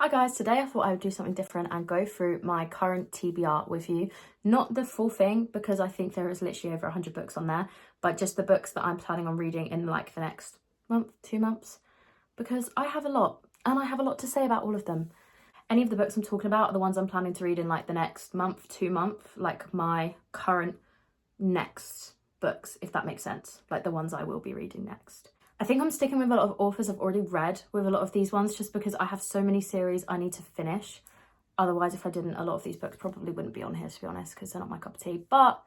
Hi guys, today I thought I would do something different and go through my current TBR with you. Not the full thing because I think there is literally over 100 books on there, but just the books that I'm planning on reading in like the next month, 2 months, because I have a lot and I have a lot to say about all of them. Any of the books I'm talking about are the ones I'm planning to read in like the next month, 2 months, like my current next books, if that makes sense, like the ones I will be reading next. I think I'm sticking with a lot of authors I've already read with a lot of these ones just because I have so many series I need to finish. Otherwise, if I didn't, a lot of these books probably wouldn't be on here, to be honest, because they're not my cup of tea. But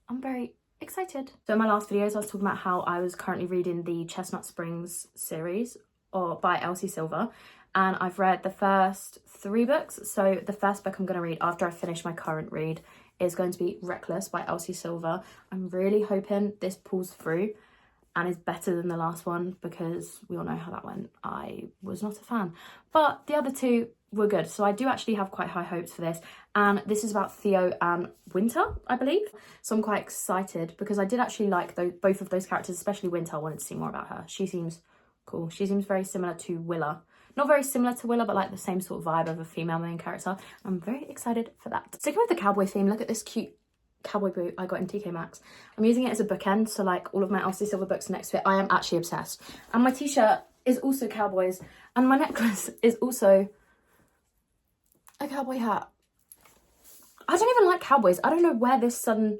I'm very excited. So in my last videos, I was talking about how I was currently reading the Chestnut Springs series by Elsie Silver. And I've read the first 3 books. So the first book I'm going to read after I finish my current read is going to be Reckless by Elsie Silver. I'm really hoping this pulls through and is better than the last one because we all know how that went. I was not a fan. But the other 2 were good. So I do actually have quite high hopes for this. And this is about Theo and Winter, I believe. So I'm quite excited because I did actually like both of those characters, especially Winter. I wanted to see more about her. She seems cool. She seems very similar to Willa. Not very similar to Willa, but like the same sort of vibe of a female main character. I'm very excited for that. Sticking with the cowboy theme, look at this cute cowboy boot I got in TK Maxx. I'm using it as a bookend, so like all of my Elsie Silver books next to it. I am actually obsessed. And my t-shirt is also cowboys, and my necklace is also a cowboy hat. I don't even like cowboys. I don't know where this sudden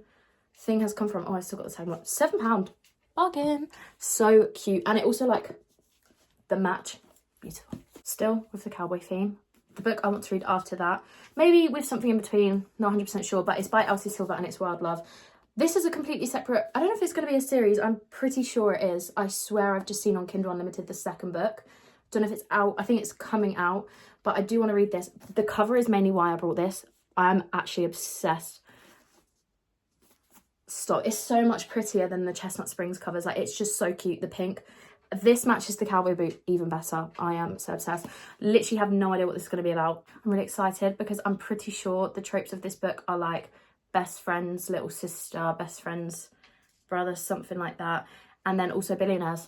thing has come from. Oh, I still got the same one. £7. Bargain. So cute. And it also like the match. Beautiful. Still with the cowboy theme. The book I want to read after that, maybe with something in between, not 100% sure, but it's by Elsie Silver and it's Wild Love. This is a completely separate, I don't know if it's going to be a series, I'm pretty sure it is. I swear I've just seen on Kindle Unlimited the second book. Don't know if it's out, I think it's coming out, but I do want to read this. The cover is mainly why I brought this. I'm actually obsessed. Stop, it's so much prettier than the Chestnut Springs covers, like it's just so cute, the pink. This matches the cowboy boot even better. I am so obsessed. Literally have no idea what this is going to be about. I'm really excited because I'm pretty sure the tropes of this book are like best friends, little sister, best friends, brother, something like that. And then also billionaires.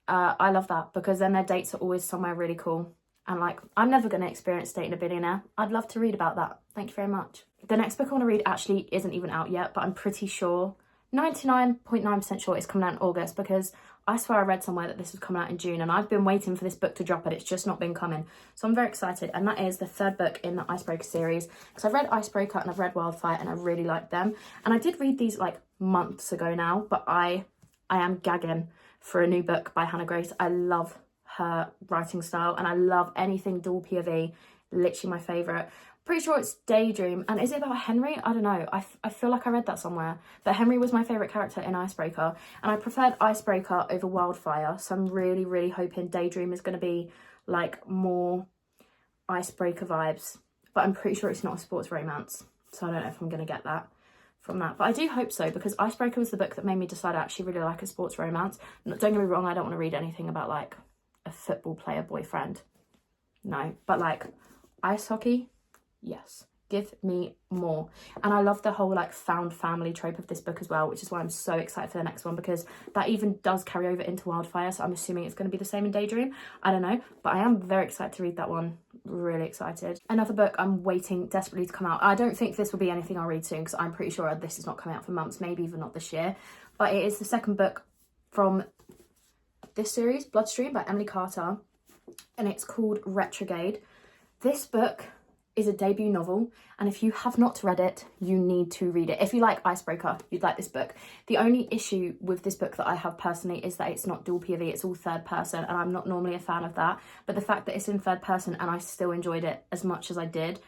I love that because then their dates are always somewhere really cool. And like, I'm never going to experience dating a billionaire. I'd love to read about that. Thank you very much. The next book I want to read actually isn't even out yet, but I'm pretty sure, 99.9% sure it's coming out in August because I swear I read somewhere that this was coming out in June and I've been waiting for this book to drop, but it's just not been coming. So I'm very excited, and that is the 3rd book in the Icebreaker series because I've read Icebreaker and I've read Wildfire and I really liked them. And I did read these like months ago now, but I am gagging for a new book by Hannah Grace. I love her writing style and I love anything dual POV, literally my favourite. Pretty sure it's Daydream. And is it about Henry? I don't know. I feel like I read that somewhere. But Henry was my favourite character in Icebreaker. And I preferred Icebreaker over Wildfire. So I'm really, really hoping Daydream is going to be like more Icebreaker vibes. But I'm pretty sure it's not a sports romance. So I don't know if I'm going to get that from that. But I do hope so because Icebreaker was the book that made me decide I actually really like a sports romance. Don't get me wrong, I don't want to read anything about like a football player boyfriend. No. But like ice hockey, yes, give me more. And I love the whole like found family trope of this book as well, which is why I'm so excited for the next one because that even does carry over into Wildfire, so I'm assuming it's going to be the same in Daydream. I don't know, but I am very excited to read that one. Really excited. Another book I'm waiting desperately to come out. I don't think this will be anything I'll read soon because I'm pretty sure this is not coming out for months, maybe even not this year, but it is the 2nd book from this series, Bloodstream by Emily Carter, and it's called Retrograde. This book is a debut novel, and if you have not read it, you need to read it. If you like Icebreaker, you'd like this book. The only issue with this book that I have personally is that it's not dual POV, it's all 3rd person, and I'm not normally a fan of that. But the fact that it's in 3rd person and I still enjoyed it as much as I did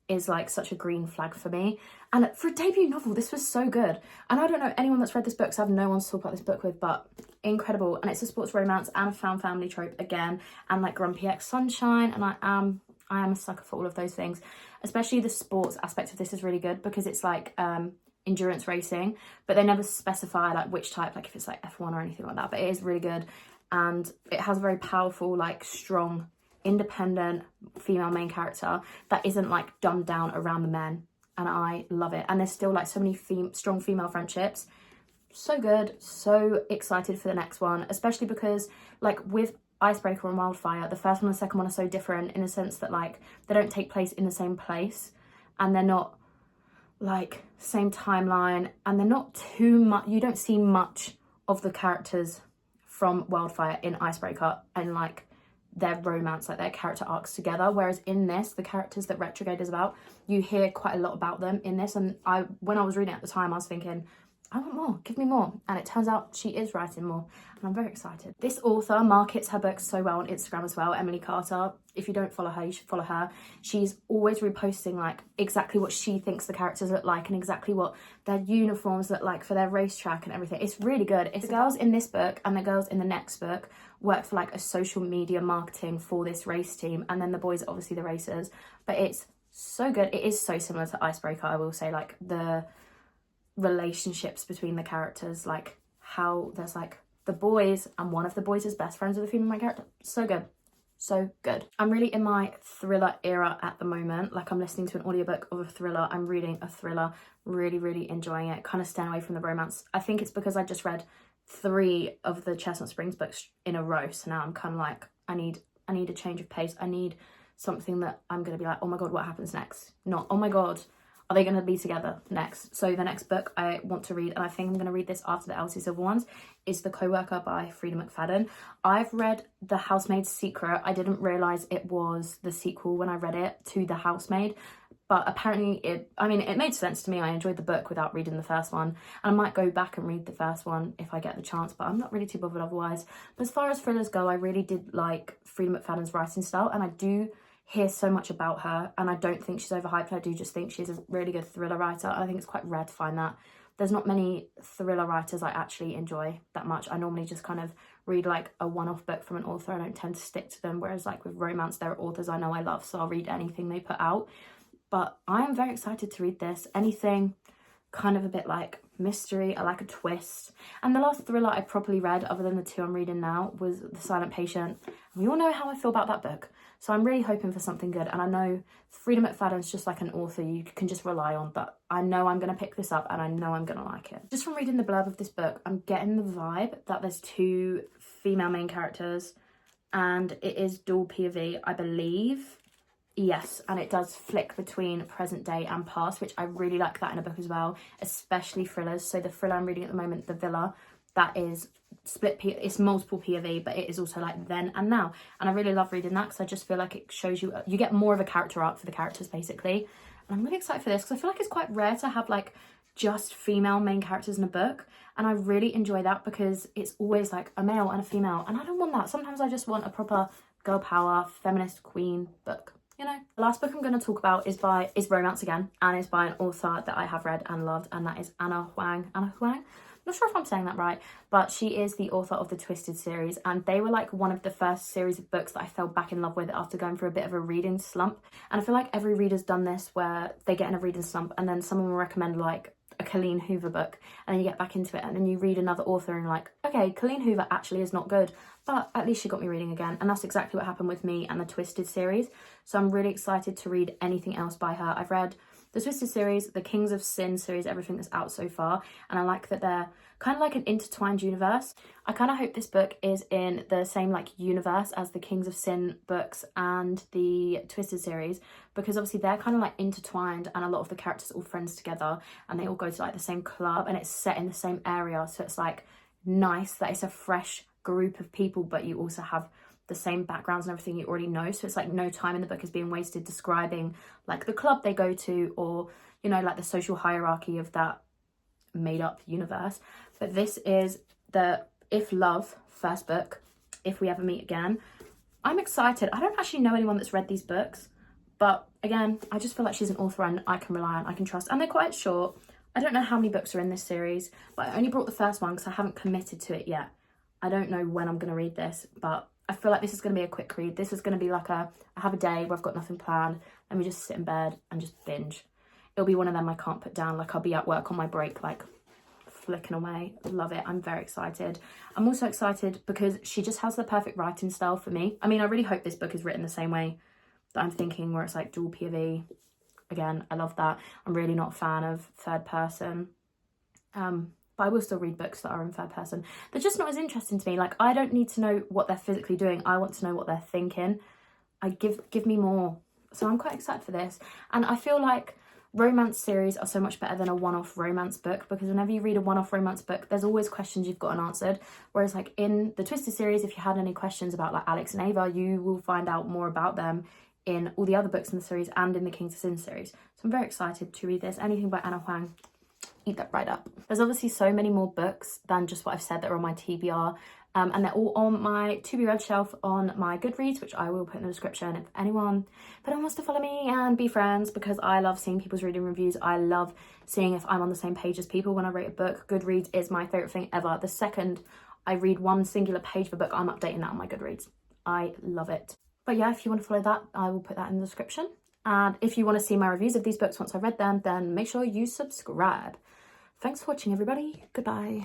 is like such a green flag for me. And for a debut novel, this was so good. And I don't know anyone that's read this book, so I have no one to talk about this book with, but incredible. And it's a sports romance and a found family trope again, and like Grumpy X Sunshine, and I am a sucker for all of those things. Especially the sports aspect of this is really good because it's like endurance racing, but they never specify like which type, like if it's like F1 or anything like that, but it is really good. And it has a very powerful, like strong, independent female main character that isn't like dumbed down around the men, and I love it. And there's still like so many strong female friendships. So good. So excited for the next one, especially because like with Icebreaker and Wildfire, the first one and the second one are so different in a sense that like they don't take place in the same place, and they're not like same timeline, and they're not too much, you don't see much of the characters from Wildfire in Icebreaker and like their romance, like their character arcs together, whereas in this, the characters that Retrograde is about, you hear quite a lot about them in this. And when I was reading it at the time, I was thinking, I want more, give me more. And it turns out she is writing more, and I'm very excited. This author markets her books so well on Instagram as well, Emily Carter. If you don't follow her, you should follow her. She's always reposting like exactly what she thinks the characters look like and exactly what their uniforms look like for their racetrack and everything. It's really good. It's the girls in this book and the girls in the next book work for like a social media marketing for this race team, and then the boys are obviously the racers. But it's so good. It is so similar to Icebreaker, I will say, like the relationships between the characters, like how there's like the boys and one of the boys is best friends with the female main character. So good, so good. I'm really in my thriller era at the moment. Like I'm listening to an audiobook of a thriller, I'm reading a thriller, really enjoying it, kind of staying away from the romance. I think it's because I just read 3 of the Chestnut Springs books in a row, so now I'm kind of like I need a change of pace. I need something that I'm gonna be like, oh my god, what happens next? Not, oh my god, are they going to be together next? So the next book I want to read, and I think I'm going to read this after the Elsie Silver ones, is The Co-Worker by Frida McFadden. I've read The Housemaid's Secret. I didn't realise it was the sequel when I read it to The Housemaid, but apparently it made sense to me. I enjoyed the book without reading the first one, and I might go back and read the first one if I get the chance, but I'm not really too bothered otherwise. But as far as thrillers go, I really did like Frida McFadden's writing style, and I do hear so much about her, and I don't think she's overhyped. I do just think she's a really good thriller writer. I think it's quite rare to find that. There's not many thriller writers I actually enjoy that much. I normally just kind of read like a one-off book from an author. I don't tend to stick to them, whereas like with romance, there are authors I know I love, so I'll read anything they put out. But I am very excited to read this. Anything kind of a bit like mystery, I like a twist. And the last thriller I properly read, other than the 2 I'm reading now, was The Silent Patient. And we all know how I feel about that book, so I'm really hoping for something good. And I know Frida McFadden's just like an author you can just rely on, that I know I'm going to pick this up and I know I'm going to like it. Just from reading the blurb of this book, I'm getting the vibe that there's 2 female main characters and it is dual POV, I believe. Yes, and it does flick between present day and past, which I really like that in a book as well, especially thrillers. So the thriller I'm reading at the moment, The Villa, that is it's multiple POV, but it is also like then and now. And I really love reading that because I just feel like it shows you get more of a character arc for the characters basically. And I'm really excited for this because I feel like it's quite rare to have like just female main characters in a book, and I really enjoy that because it's always like a male and a female, and I don't want that. Sometimes I just want a proper girl power feminist queen book. You know, the last book I'm going to talk about is romance again, and is by an author that I have read and loved, and that is Anna Huang. I'm not sure if I'm saying that right, but she is the author of the Twisted series, and they were like one of the first series of books that I fell back in love with after going through a bit of a reading slump. And I feel like every reader's done this, where they get in a reading slump and then someone will recommend like a Colleen Hoover book, and then you get back into it and then you read another author and you're like, okay, Colleen Hoover actually is not good, but at least she got me reading again. And that's exactly what happened with me and the Twisted series. So I'm really excited to read anything else by her. I've read the Twisted series, the Kings of Sin series, everything that's out so far, and I like that they're kind of like an intertwined universe. I kind of hope this book is in the same like universe as the Kings of Sin books and the Twisted series, because obviously they're kind of like intertwined and a lot of the characters are all friends together and they all go to like the same club and it's set in the same area, so it's like nice that it's a fresh group of people but you also have the same backgrounds and everything you already know, so it's like no time in the book is being wasted describing like the club they go to or, you know, like the social hierarchy of that made up universe. But this is the If Love first book, If We Ever Meet Again. I'm excited. I don't actually know anyone that's read these books, but again, I just feel like she's an author I can rely on, I can trust, and they're quite short. I don't know how many books are in this series, but I only brought the first one because I haven't committed to it yet. I don't know when I'm going to read this, but I feel like this is going to be a quick read. This is going to be like I have a day where I've got nothing planned. Let me just sit in bed and just binge. It'll be one of them I can't put down. Like I'll be at work on my break, like flicking away. Love it. I'm very excited. I'm also excited because she just has the perfect writing style for me. I mean, I really hope this book is written the same way that I'm thinking, where it's like dual POV. Again, I love that. I'm really not a fan of third person but I will still read books that are in third person. They're just not as interesting to me. Like, I don't need to know what they're physically doing. I want to know what they're thinking. Give me more. So I'm quite excited for this. And I feel like romance series are so much better than a one-off romance book, because whenever you read a one-off romance book, there's always questions you've got unanswered. Whereas like in the Twisted series, if you had any questions about like Alex and Ava, you will find out more about them in all the other books in the series and in the King to Sin series. So I'm very excited to read this. Anything by Anna Huang, eat that right up. There's obviously so many more books than just what I've said that are on my TBR. And they're all on my to be read shelf on my Goodreads, which I will put in the description if anyone wants to follow me and be friends, because I love seeing people's reading reviews. I love seeing if I'm on the same page as people when I rate a book. Goodreads is my favourite thing ever. The second I read one singular page of a book, I'm updating that on my Goodreads. I love it. But yeah, if you want to follow that, I will put that in the description. And if you want to see my reviews of these books once I've read them, then make sure you subscribe. Thanks for watching, everybody. Goodbye.